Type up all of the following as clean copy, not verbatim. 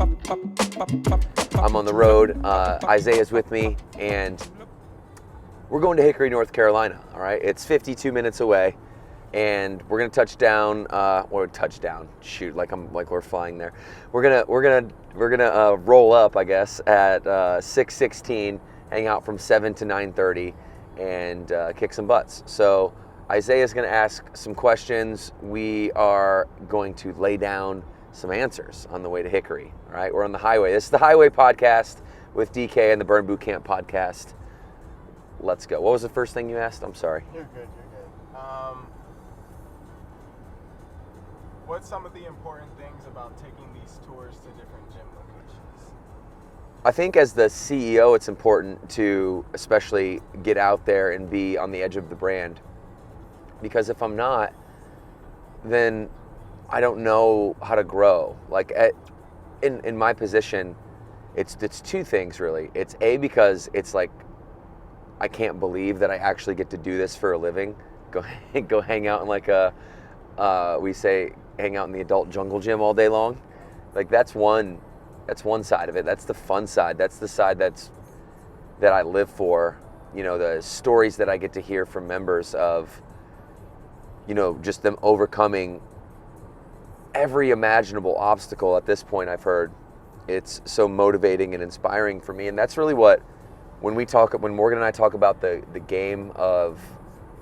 I'm on the road. Isaiah's with me, and we're going to Hickory, North Carolina. All right, it's 52 minutes away, and we're gonna touch down. Shoot, like we're flying there. We're gonna roll up, I guess, at 6:16. Hang out from 7 to 9:30, and kick some butts. So Isaiah's gonna ask some questions. We are going to lay down some answers on the way to Hickory. All right, we're on the highway. This is the Highway Podcast with DK and the Burn Boot Camp Podcast. Let's go. What was the first thing you asked? I'm sorry. You're good. What's some of the important things about taking these tours to different gym locations? I think as the CEO, it's important to especially get out there and be on the edge of the brand. Because if I'm not, then I don't know how to grow. Like in my position, it's two things really. It's A, because it's like I can't believe that I actually get to do this for a living. Go hang out in like hang out in the adult jungle gym all day long. Like that's one side of it. That's the fun side. That's the side that I live for. You know, the stories that I get to hear from members of, you know, just them overcoming every imaginable obstacle at this point. I've heard it's so motivating and inspiring for me. And that's really what, when Morgan and I talk about the game of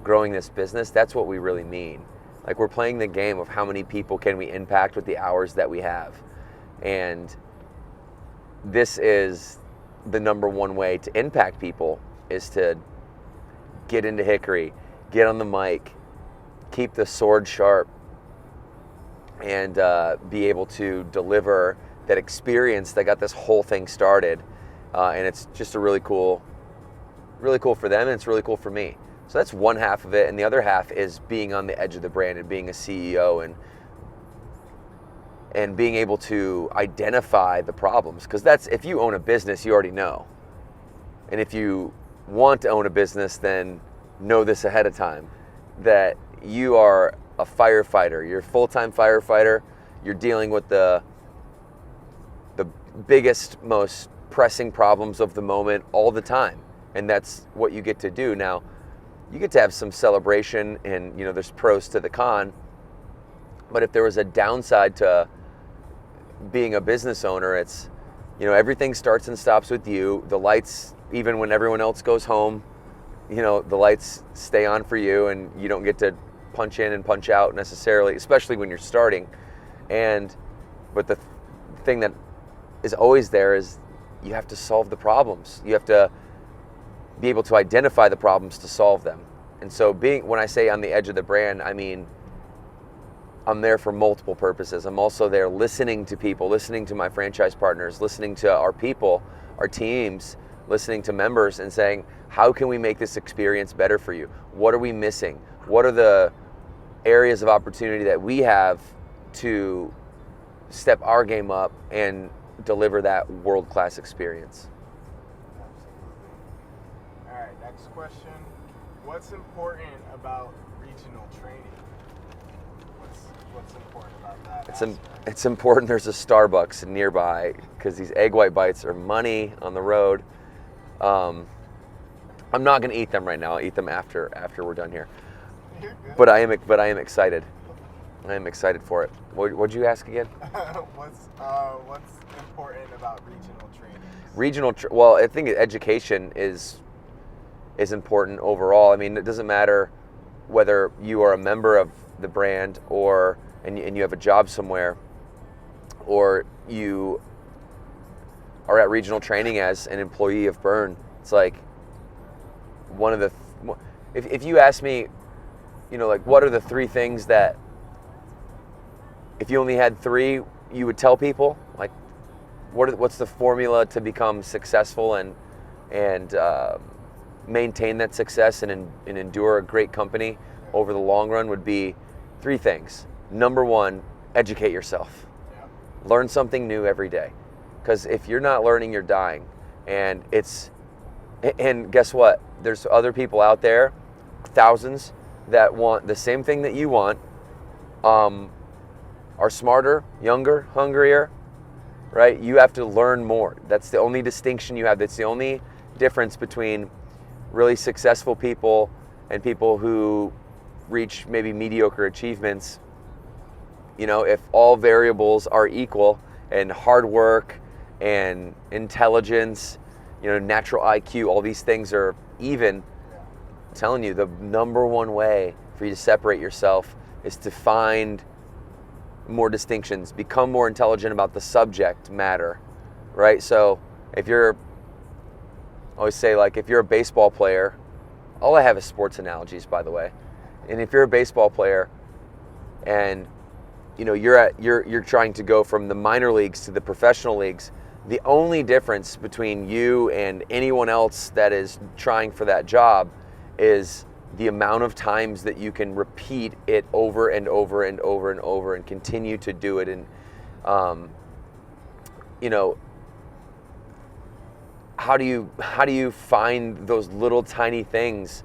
growing this business, that's what we really mean. Like, we're playing the game of how many people can we impact with the hours that we have. And this is the number one way to impact people, is to get into Hickory, get on the mic, keep the sword sharp, and be able to deliver that experience that got this whole thing started. And it's just a really cool for them, and it's really cool for me. So that's one half of it, and the other half is being on the edge of the brand and being a CEO and being able to identify the problems. Because that's, if you own a business, you already know. And if you want to own a business, then know this ahead of time, that you are a firefighter. You're a full-time firefighter. You're dealing with the biggest, most pressing problems of the moment all the time. And that's what you get to do. Now, you get to have some celebration, and, you know, there's pros to the con. But if there was a downside to being a business owner, it's, you know, everything starts and stops with you. The lights, even when everyone else goes home, you know, the lights stay on for you, and you don't get to punch in and punch out necessarily, especially when you're starting. But the thing that is always there is you have to solve the problems. You have to be able to identify the problems to solve them. And so when I say on the edge of the brand, I mean, I'm there for multiple purposes. I'm also there listening to people, listening to my franchise partners, listening to our people, our teams, listening to members, and saying, how can we make this experience better for you? What are we missing? What are the areas of opportunity that we have to step our game up and deliver that world-class experience? All right, next question. What's important about regional training? What's important about that? It's important there's a Starbucks nearby, because these egg white bites are money on the road. I'm not going to eat them right now. I'll eat them after we're done here. You're good. But I am excited. I am excited for it. What'd you ask again? What's important about regional training? Well, I think education is important overall. I mean, it doesn't matter whether you are a member of the brand and you have a job somewhere, or you are at regional training as an employee of Burn. It's like one of the if you ask me, you know, like, what are the three things that, if you only had three, you would tell people? Like, what's the formula to become successful and maintain that success and endure a great company over the long run? Would be three things. Number one, educate yourself. Yeah. Learn something new every day. Because if you're not learning, you're dying. And guess what? There's other people out there, thousands, that want the same thing that you want, are smarter, younger, hungrier, right? You have to learn more. That's the only distinction you have. That's the only difference between really successful people and people who reach maybe mediocre achievements. You know, if all variables are equal and hard work and intelligence, you know, natural IQ, all these things are even, I'm telling you, the number one way for you to separate yourself is to find more distinctions, become more intelligent about the subject matter, right? So if you're, I always say, like, if you're a baseball player, all I have is sports analogies, by the way. And if you're a baseball player and, you know, you're trying to go from the minor leagues to the professional leagues, the only difference between you and anyone else that is trying for that job is the amount of times that you can repeat it over and over and over and over and continue to do it. And, you know, how do you find those little tiny things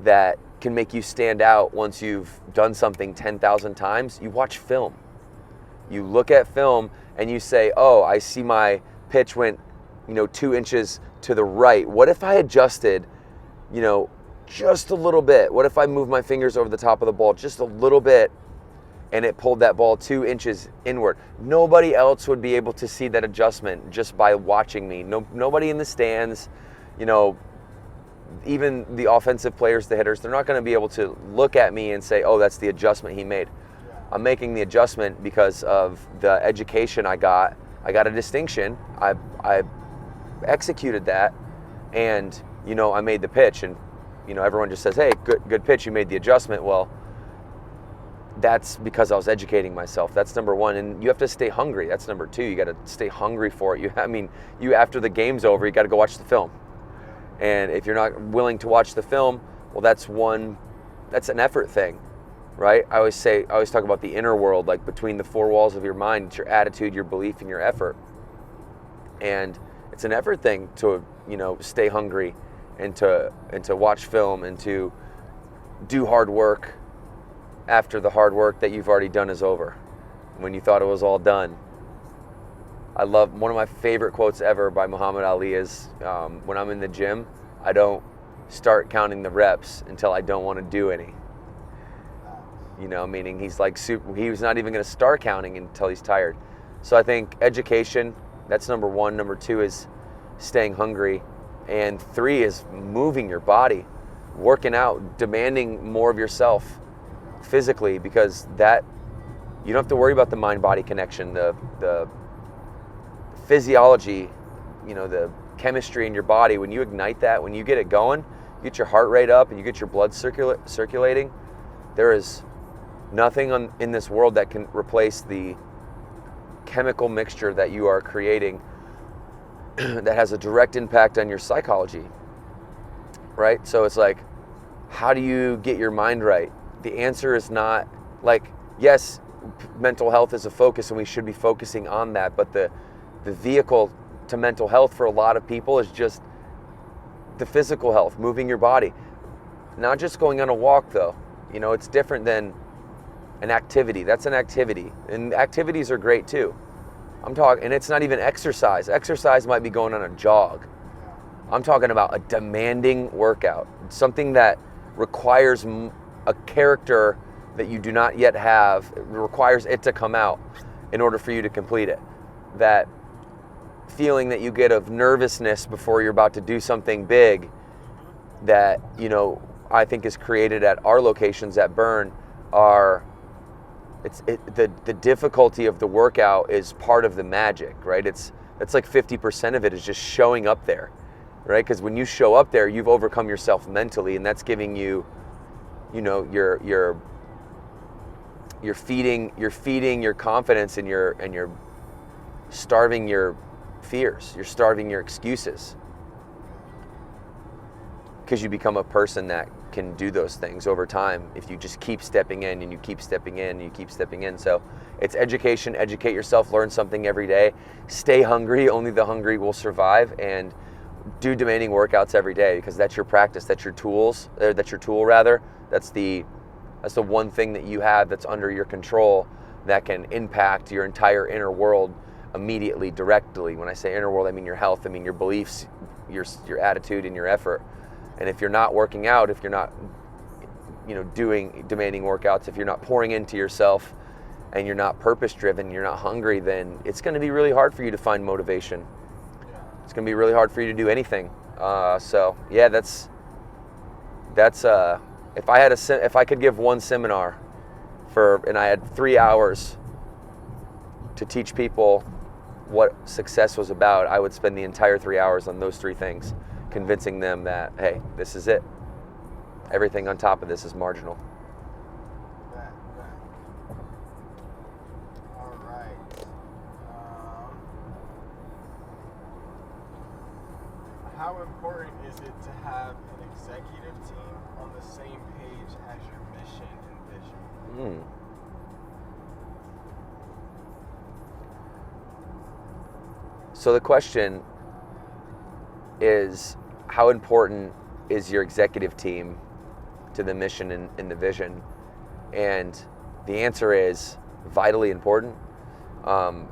that can make you stand out once you've done something 10,000 times? You watch film. You look at film and you say, oh, I see my pitch went, you know, 2 inches to the right. What if I adjusted, you know, just a little bit? What if I moved my fingers over the top of the ball just a little bit and it pulled that ball 2 inches inward? Nobody else would be able to see that adjustment just by watching me. Nobody in the stands, you know, even the offensive players, the hitters, they're not going to be able to look at me and say, oh, that's the adjustment he made. I'm making the adjustment because of the education I got. I got a distinction. I executed that, and, you know, I made the pitch. And, you know, everyone just says, hey, good pitch, you made the adjustment. Well, that's because I was educating myself. That's number one. And you have to stay hungry. That's number two. You got to stay hungry for it. You after the game's over, you got to go watch the film. And if you're not willing to watch the film, well, that's an effort thing, right? I always talk about the inner world, like between the four walls of your mind. It's your attitude, your belief, and your effort. And it's an effort thing to, you know, stay hungry and to watch film and to do hard work after the hard work that you've already done is over, when you thought it was all done. I love, one of my favorite quotes ever by Muhammad Ali is, when I'm in the gym, I don't start counting the reps until I don't want to do any. You know, meaning he's like, he's not even going to start counting until he's tired. So I think education, that's number one. Number two is staying hungry. And three is moving your body, working out, demanding more of yourself physically, because that, you don't have to worry about the mind-body connection, the physiology, you know, the chemistry in your body. When you ignite that, when you get it going, you get your heart rate up and you get your blood circulating, there is nothing in this world that can replace the chemical mixture that you are creating that has a direct impact on your psychology, right? So it's like, how do you get your mind right? The answer is not like, yes, mental health is a focus and we should be focusing on that, but the vehicle to mental health for a lot of people is just the physical health, moving your body. Not just going on a walk though. You know, it's different than an activity. That's an activity. And activities are great too. I'm talking, and it's not even exercise. Exercise might be going on a jog. I'm talking about a demanding workout, something that requires a character that you do not yet have. It requires it to come out in order for you to complete it. That feeling that you get of nervousness before you're about to do something big that, you know, I think is created at our locations at Burn are, the difficulty of the workout is part of the magic, right? It's like 50% of it is just showing up there, right? Because when you show up there, you've overcome yourself mentally, and that's giving you, you know, you're feeding your confidence, and you're starving your fears. You're starving your excuses, because you become a person that can do those things over time if you just keep stepping in and you keep stepping in and you keep stepping in. So it's education. Educate yourself, learn something every day, stay hungry. Only the hungry will survive, and do demanding workouts every day, because that's your practice. That's your tools. That's your tool rather. That's the one thing that you have that's under your control that can impact your entire inner world immediately, directly. When I say inner world, I mean your health, I mean your beliefs, your attitude, and your effort. And if you're not working out, if you're not, doing demanding workouts, if you're not pouring into yourself, and you're not purpose-driven, you're not hungry, then it's going to be really hard for you to find motivation. It's going to be really hard for you to do anything. So yeah, that's if I could give one seminar and I had 3 hours to teach people what success was about, I would spend the entire 3 hours on those 3 things, convincing them that, hey, this is it. Everything on top of this is marginal. All right. How important is it to have an executive team on the same page as your mission and vision? So the question is, how important is your executive team to the mission and the vision? And the answer is vitally important. There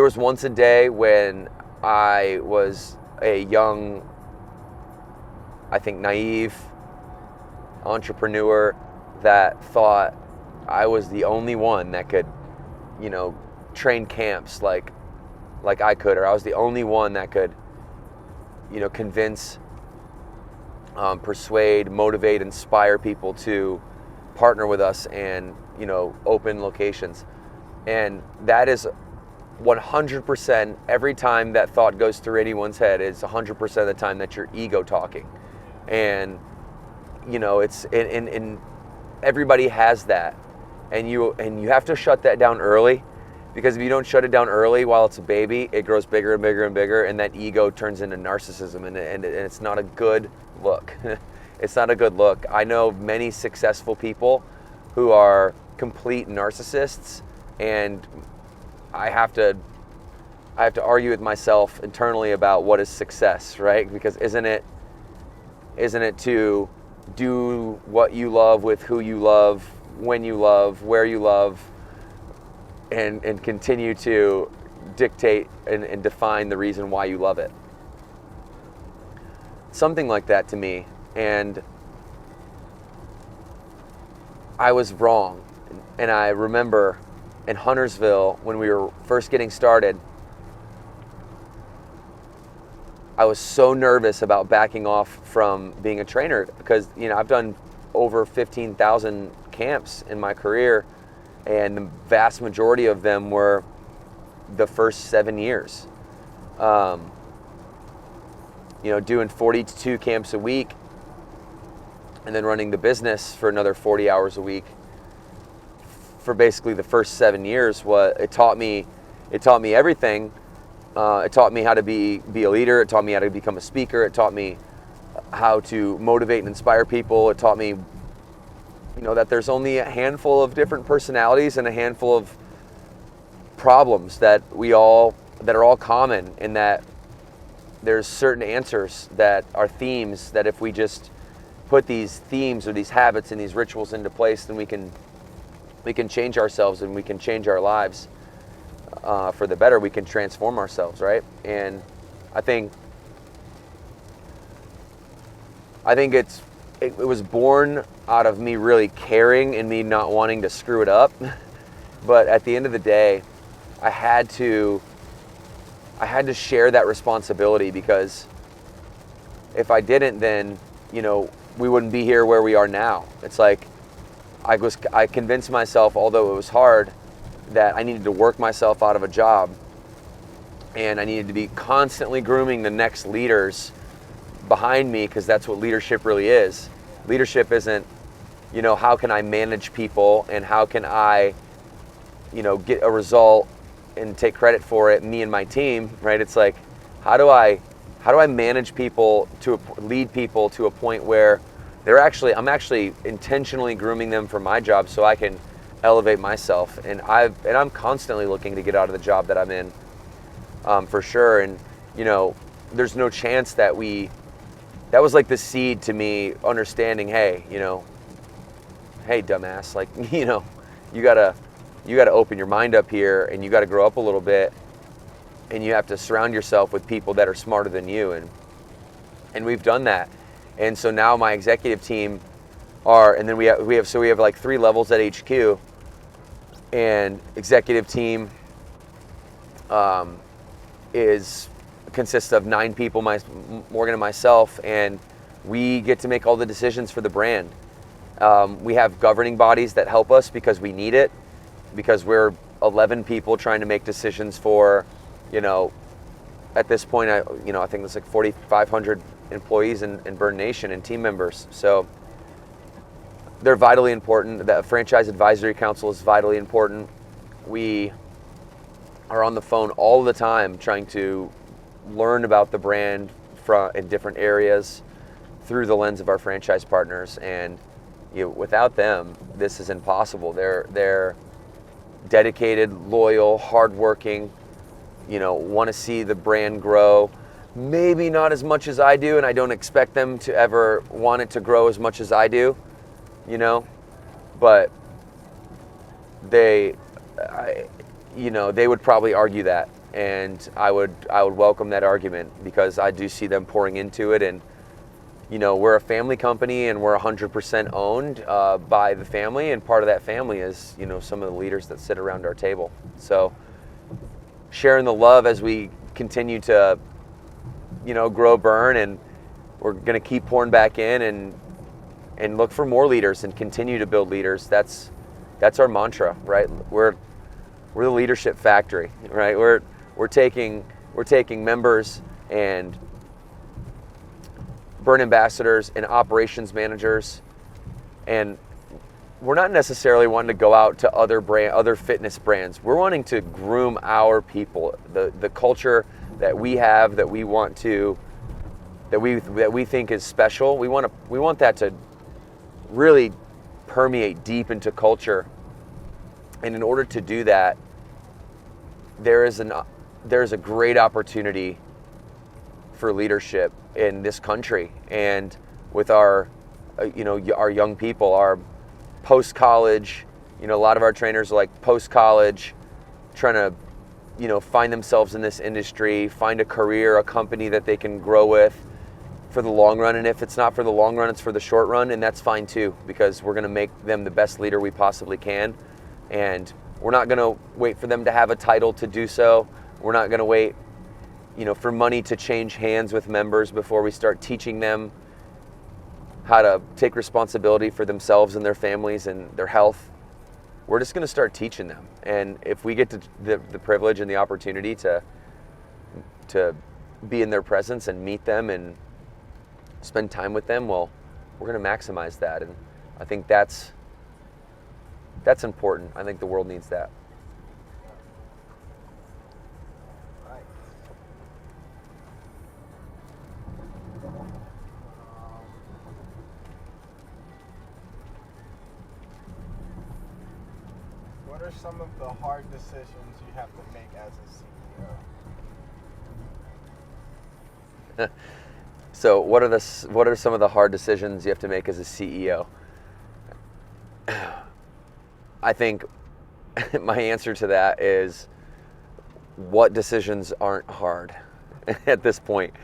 was once a day when I was a young, I think naive entrepreneur that thought I was the only one that could, train camps like I could, or I was the only one that could, convince, persuade, motivate, inspire people to partner with us and, open locations. And that is 100%, every time that thought goes through anyone's head, is 100% of the time that your ego talking. And, it's, and everybody has that. And you have to shut that down early, because if you don't shut it down early while it's a baby, it grows bigger and bigger and bigger, and that ego turns into narcissism, and it's not a good look. It's not a good look. I know many successful people who are complete narcissists, and I have to argue with myself internally about what is success, right? Because isn't it to do what you love with who you love, when you love, where you love, and continue to dictate and define the reason why you love it. Something like that to me. And I was wrong. And I remember in Huntersville, when we were first getting started, I was so nervous about backing off from being a trainer, because I've done over 15,000 camps in my career, and the vast majority of them were the first 7 years. Doing 42 camps a week, and then running the business for another 40 hours a week for basically the first 7 years. It taught me everything. It taught me how to be a leader. It taught me how to become a speaker. It taught me how to motivate and inspire people. It taught me, that there's only a handful of different personalities and a handful of problems that are all common, and that there's certain answers that are themes, that if we just put these themes or these habits and these rituals into place, then we can change ourselves, and we can change our lives for the better. We can transform ourselves, right? And I think it was born out of me really caring and me not wanting to screw it up. But at the end of the day, I had to share that responsibility, because if I didn't, then we wouldn't be here where we are now. It's like I convinced myself, although it was hard, that I needed to work myself out of a job, and I needed to be constantly grooming the next leaders behind me, because that's what leadership really is. Leadership isn't, how can I manage people, and how can I, get a result and take credit for it, me and my team, right? It's like, how do I manage people, lead people to a point where I'm actually intentionally grooming them for my job, so I can elevate myself. And I'm constantly looking to get out of the job that I'm in, for sure. And there's no chance that was like the seed to me understanding, hey dumbass, like you you got to open your mind up here, and you got to grow up a little bit, and you have to surround yourself with people that are smarter than you, and we've done that. And so now my executive team and then we have like 3 levels at HQ, and executive team consists of 9 people, Morgan and myself, and we get to make all the decisions for the brand. We have governing bodies that help us because we need it, because we're 11 people trying to make decisions for, at this point, I think there's like 4,500 employees in Burn Nation and team members. So they're vitally important. The Franchise Advisory Council is vitally important. We are on the phone all the time trying to learn about the brand in different areas through the lens of our franchise partners. And without them, this is impossible. They're dedicated, loyal, hardworking, want to see the brand grow. Maybe not as much as I do, and I don't expect them to ever want it to grow as much as I do, but they would probably argue that, and I would welcome that argument, because I do see them pouring into it. And we're a family company, and we're 100% owned by the family, and part of that family is some of the leaders that sit around our table. So sharing the love as we continue to grow Burn, and we're going to keep pouring back in and look for more leaders and continue to build leaders. That's our mantra, right? We're the leadership factory, right? We're taking members and Burn ambassadors and operations managers, and we're not necessarily wanting to go out to other fitness brands. We're wanting to groom our people, the culture that we have, that we think is special. We want that to really permeate deep into culture. And in order to do that, there is a great opportunity for leadership in this country, and with our young people, our post-college, a lot of our trainers are like post-college, trying to find themselves in this industry, find a career, a company that they can grow with for the long run. And if it's not for the long run, it's for the short run, and that's fine too, because we're going to make them the best leader we possibly can. And we're not going to wait for them to have a title to do so. We're not going to wait for money to change hands with members before we start teaching them how to take responsibility for themselves and their families and their health. We're just going to start teaching them. And if we get to the privilege and the opportunity to be in their presence and meet them and spend time with them, well, we're going to maximize that. And I think that's important. I think the world needs that. What are some of the hard decisions you have to make as a CEO? So what are some of the hard decisions you have to make as a CEO? I think my answer to that is, what decisions aren't hard at this point?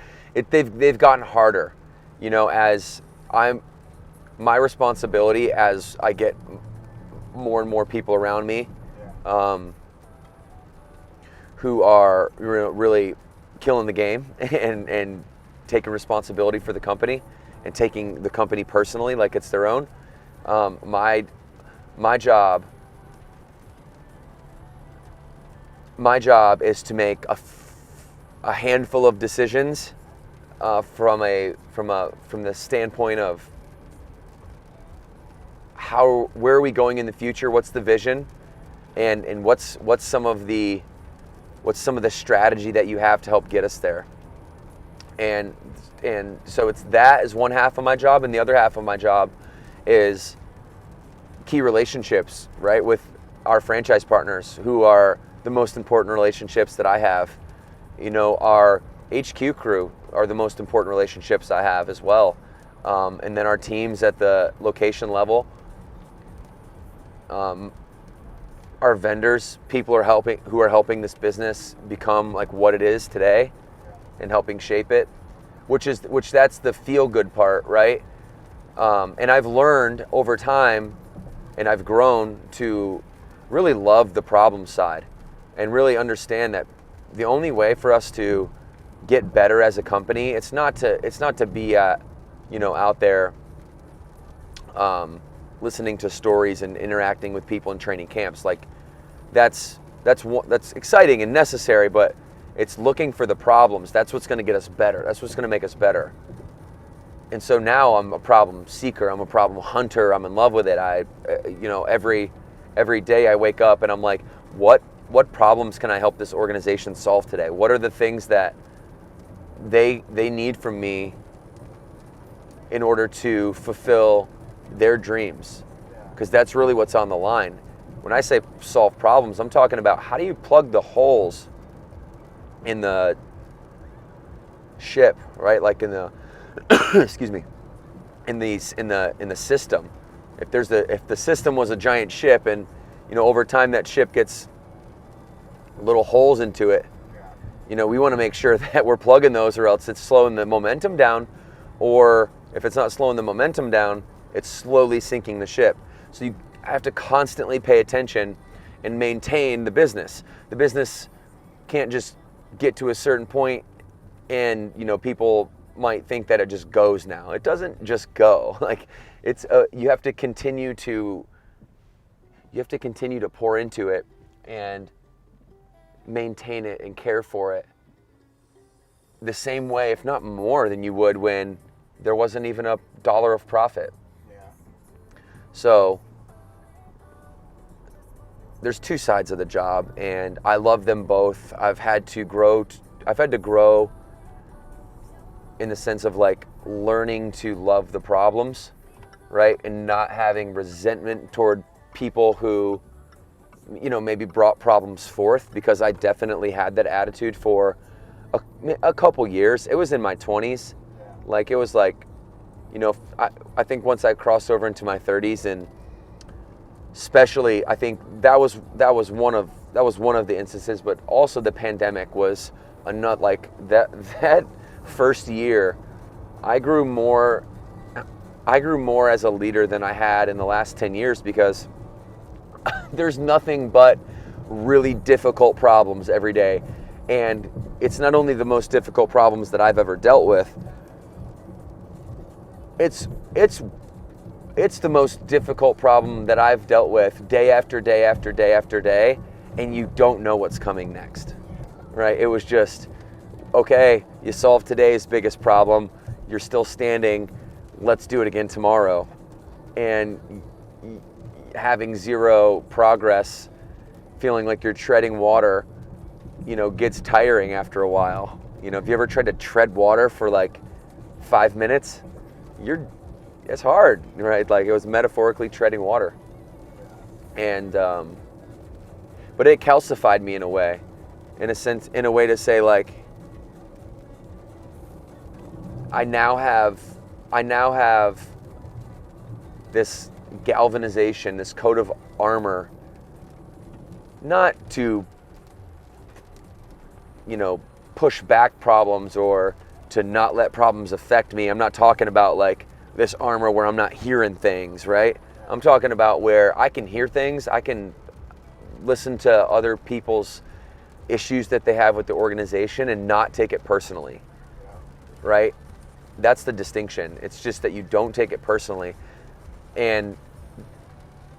They've gotten harder, as my responsibility as I get more and more people around me who are really killing the game and taking responsibility for the company and taking the company personally like it's their own. My job is to make a handful of decisions from the standpoint of where are we going in the future, what's the vision, and what's some of the strategy that you have to help get us there. And so it's that is one half of my job, and the other half of my job is key relationships, right, with our franchise partners, who are the most important relationships that I have. Our HQ crew are the most important relationships I have as well. And then our teams at the location level, our vendors, people who are helping this business become like what it is today and helping shape it, which that's the feel good part, right? And I've learned over time, and I've grown to really love the problem side and really understand that the only way for us to get better as a company, it's not to be out there listening to stories and interacting with people in training camps. Like that's exciting and necessary, but it's looking for the problems. That's what's going to get us better. That's what's going to make us better. And so now I'm a problem seeker. I'm a problem hunter. I'm in love with it. Every day I wake up and I'm like, what problems can I help this organization solve today? What are the things that they need from me in order to fulfill their dreams? Because that's really what's on the line. When I say solve problems, I'm talking about how do you plug the holes in the ship, right? Like in the excuse me, in the system. If the system was a giant ship, and over time that ship gets little holes into it, we want to make sure that we're plugging those, or else it's slowing the momentum down, or if it's not slowing the momentum down, it's slowly sinking the ship. So you have to constantly pay attention and maintain the business. The business can't just get to a certain point and people might think that it just goes now. It doesn't just go. Like you have to continue to pour into it and maintain it and care for it the same way, if not more than you would when there wasn't even a dollar of profit. Yeah. So there's two sides of the job, and I love them both. I've had to grow in the sense of like learning to love the problems, right? And not having resentment toward people who, maybe brought problems forth, because I definitely had that attitude for a couple years. It was in my 20s. Like it was like, I think once I crossed over into my 30s, and especially I think that was one of the instances, but also the pandemic was another, like that first year, I grew more as a leader than I had in the last 10 years, because there's nothing but really difficult problems every day. And it's not only the most difficult problems that I've ever dealt with, it's the most difficult problem that I've dealt with day after day after day after day, and you don't know what's coming next, right? It was just, okay, you solved today's biggest problem, you're still standing, let's do it again tomorrow. And having zero progress, feeling like you're treading water, gets tiring after a while. If you ever tried to tread water for like 5 minutes, it's hard, right? Like it was metaphorically treading water. And, but it calcified me in a way to say like, I now have this galvanization, this coat of armor, not to, push back problems or to not let problems affect me. I'm not talking about like this armor where I'm not hearing things, right? I'm talking about where I can hear things, I can listen to other people's issues that they have with the organization and not take it personally, right? That's the distinction. It's just that you don't take it personally, and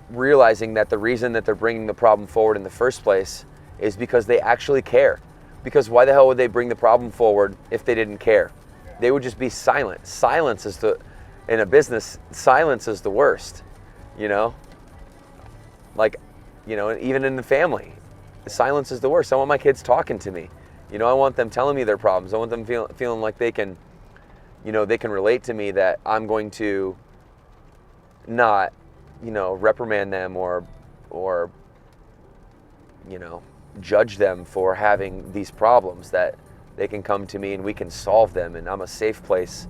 realizing that the reason that they're bringing the problem forward in the first place is because they actually care. Because why the hell would they bring the problem forward if they didn't care? They would just be silent. In a business, silence is the worst, Like, even in the family, silence is the worst. I want my kids talking to me. I want them telling me their problems. I want them feeling like they can relate to me, that I'm going to not, reprimand them or judge them for having these problems, that they can come to me and we can solve them, and I'm a safe place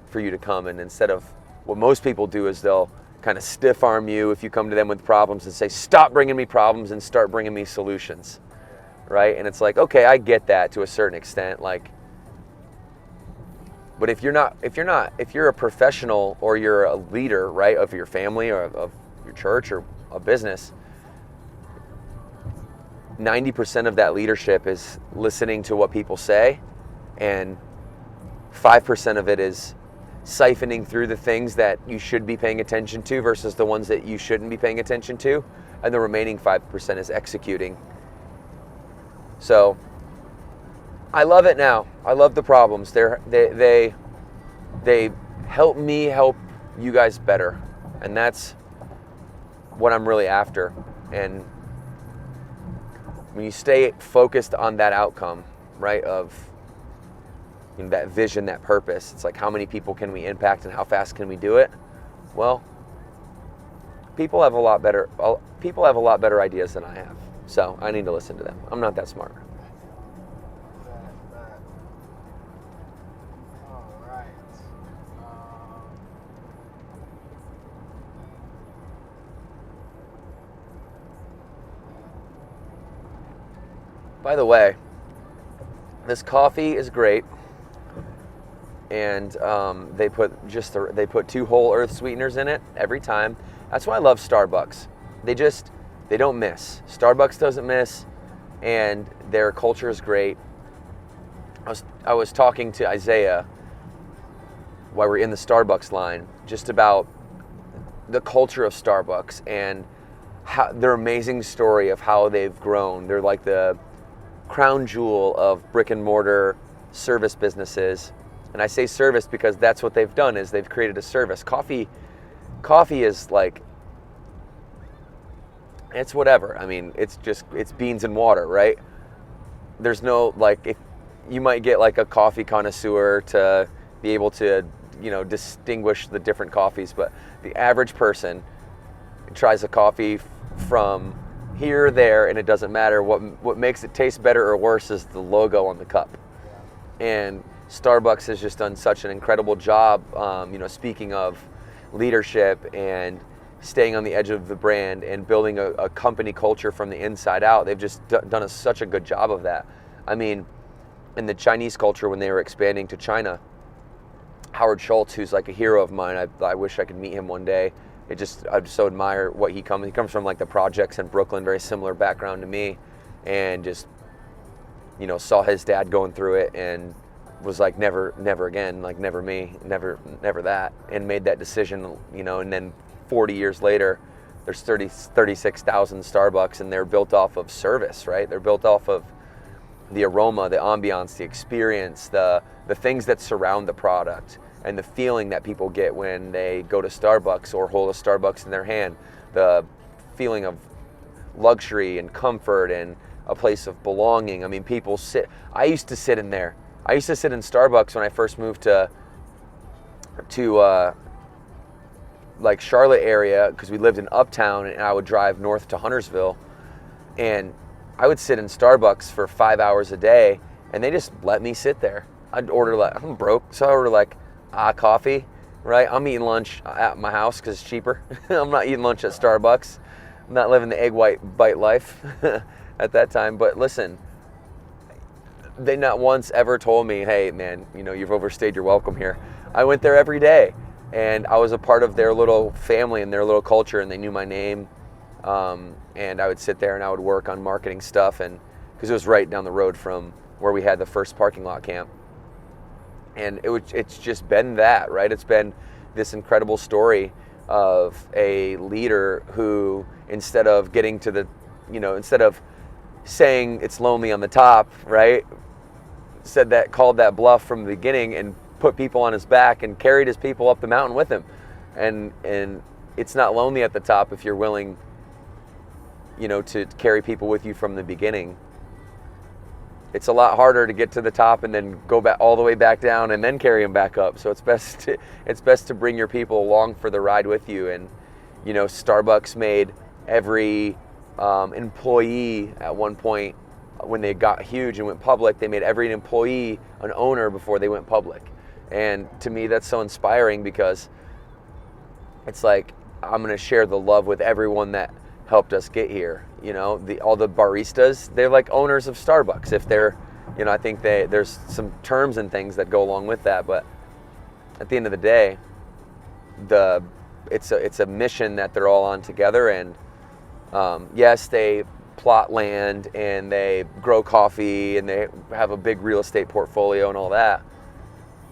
for you to come. And instead of what most people do is they'll kind of stiff arm you if you come to them with problems and say, stop bringing me problems and start bringing me solutions, right? And it's like, okay, I get that to a certain extent, like, but if you're a professional or you're a leader, right, of your family or of your church or a business, 90% of that leadership is listening to what people say, and 5% of it is siphoning through the things that you should be paying attention to versus the ones that you shouldn't be paying attention to, and the remaining 5% is executing. So I love it now. I love the problems. They help me help you guys better, and that's what I'm really after. And when you stay focused on that outcome, right, of that vision, that purpose, it's like, how many people can we impact and how fast can we do it? Well, people have a lot better ideas than I have, so I need to listen to them. I'm not that smart. All right. By the way, this coffee is great, and they put 2 whole earth sweeteners in it every time. That's why I love Starbucks. They don't miss. Starbucks doesn't miss, and their culture is great. I was talking to Isaiah while we're in the Starbucks line just about the culture of Starbucks and their amazing story of how they've grown. They're like the crown jewel of brick and mortar service businesses. And I say service because that's what they've done, is they've created a service. Coffee is like, it's whatever. I mean, it's beans and water, right? There's no, like, if you might get like a coffee connoisseur to be able to, distinguish the different coffees, but the average person tries a coffee from here or there, and it doesn't matter. What makes it taste better or worse is the logo on the cup. And Starbucks has just done such an incredible job, speaking of leadership and staying on the edge of the brand and building a company culture from the inside out. They've just done such a good job of that. I mean, in the Chinese culture, when they were expanding to China, Howard Schultz, who's like a hero of mine, I wish I could meet him one day. I just so admire what he comes. He comes from like the projects in Brooklyn, very similar background to me, and just saw his dad going through it and was like, never again, like never me, never that, and made that decision, and then 40 years later, there's 36,000 Starbucks, and they're built off of service, right? They're built off of the aroma, the ambiance, the experience, the things that surround the product, and the feeling that people get when they go to Starbucks or hold a Starbucks in their hand, the feeling of luxury and comfort and a place of belonging. I mean, I used to sit in there. I used to sit in Starbucks when I first moved to like Charlotte area, because we lived in Uptown, and I would drive north to Huntersville, and I would sit in Starbucks for 5 hours a day, and they just let me sit there. I'd order, I'm broke, so I order coffee, right? I'm eating lunch at my house because it's cheaper. I'm not eating lunch at Starbucks. I'm not living the egg white bite life at that time. But listen, they not once ever told me, hey man, you've overstayed your welcome here. I went there every day, and I was a part of their little family and their little culture, and they knew my name. And I would sit there and I would work on marketing stuff, and because it was right down the road from where we had the first parking lot camp. And it's just been that, right? It's been this incredible story of a leader who, instead of instead of saying it's lonely on the top, right? Called that bluff from the beginning and put people on his back and carried his people up the mountain with him. And it's not lonely at the top if you're willing, to carry people with you from the beginning. It's a lot harder to get to the top and then go back all the way back down and then carry them back up. So it's best to bring your people along for the ride with you. And Starbucks made every employee at one point, when they got huge and went public, they made every employee an owner before they went public. And to me, that's so inspiring, because it's like, I'm going to share the love with everyone that helped us get here. You know, all the baristas, they're like owners of Starbucks. If they're, you know, I think there's some terms and things that go along with that, but at the end of the day, it's a mission that they're all on together. And yes, they plot land and they grow coffee and they have a big real estate portfolio and all that,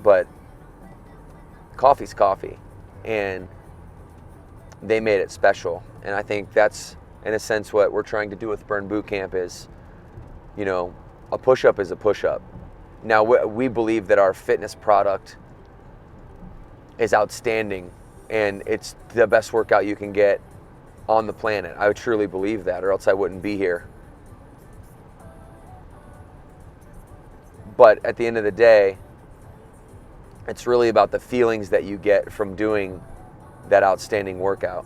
but coffee's coffee, and they made it special. And I think that's, in a sense, what we're trying to do with Burn Boot Camp is, you know, a push-up is a push-up. Now, we believe that our fitness product is outstanding, and it's the best workout you can get on the planet. I truly believe that, or else I wouldn't be here. But at the end of the day, it's really about the feelings that you get from doing that outstanding workout.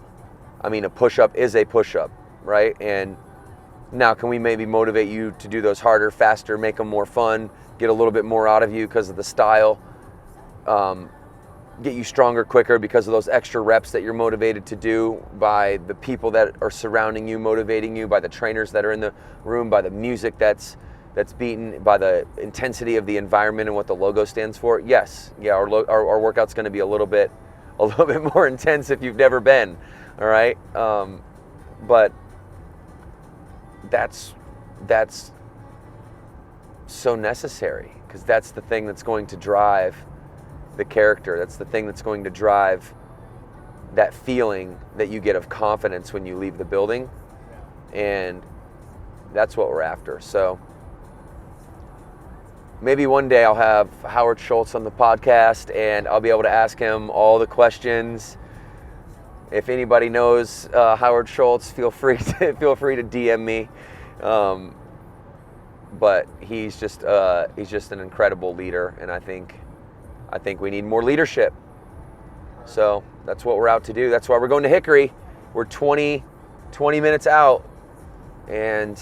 I mean, a push-up is a push-up, right? And now, can we maybe motivate you to do those harder, faster, make them more fun, get a little bit more out of you because of the style, get you stronger quicker because of those extra reps that you're motivated to do by the people that are surrounding you, motivating you, by the trainers that are in the room, by the music that's beaten, by the intensity of the environment and what the logo stands for? Yes, yeah, our workout's going to be a little bit more intense if you've never been, all right? But that's so necessary, because that's the thing that's going to drive the character. That's the thing that's going to drive that feeling that you get of confidence when you leave the building, and that's what we're after. So maybe one day I'll have Howard Schultz on the podcast, and I'll be able to ask him all the questions. If anybody knows Howard Schultz, feel free to DM me. But he's just an incredible leader, and I think we need more leadership. So that's what we're out to do. That's why we're going to Hickory. We're 20 minutes out, and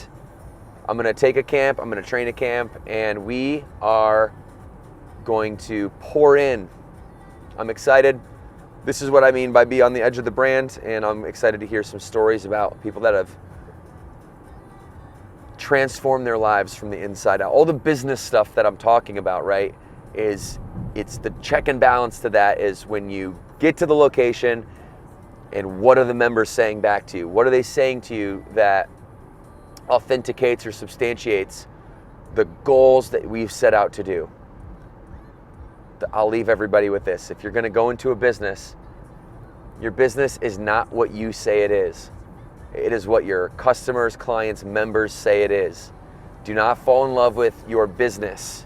I'm going to take a camp. I'm going to train a camp, and we are going to pour in. I'm excited. This is what I mean by be on the edge of the brand, and I'm excited to hear some stories about people that have transformed their lives from the inside out. All the business stuff that I'm talking about, right, it's the check and balance to that is when you get to the location, and what are the members saying back to you? What are they saying to you that authenticates or substantiates the goals that we've set out to do? I'll leave everybody with this. If you're going to go into a business, your business is not what you say it is. It is what your customers, clients, members say it is. Do not fall in love with your business.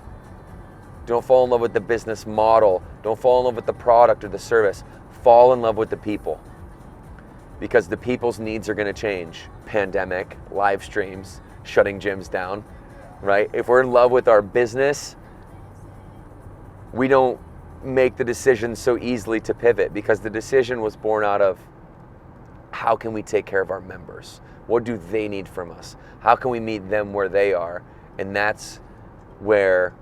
Don't fall in love with the business model. Don't fall in love with the product or the service. Fall in love with the people, because the people's needs are going to change. Pandemic, live streams, shutting gyms down, right? If we're in love with our business, we don't make the decision so easily to pivot, because the decision was born out of how can we take care of our members? What do they need from us? How can we meet them where they are? And that's where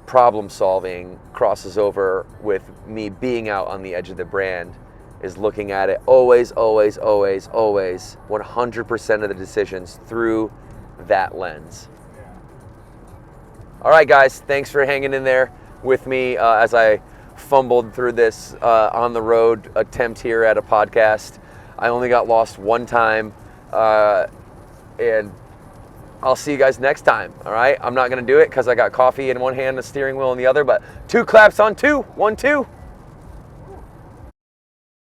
problem solving crosses over with me being out on the edge of the brand, is looking at it always, 100% of the decisions through that lens. All right, guys, thanks for hanging in there with me as I fumbled through this on the road attempt here at a podcast. I only got lost one time, and I'll see you guys next time. All right, I'm not gonna do it because I got coffee in one hand, the steering wheel in the other, but 2 claps on 2, 1, 2.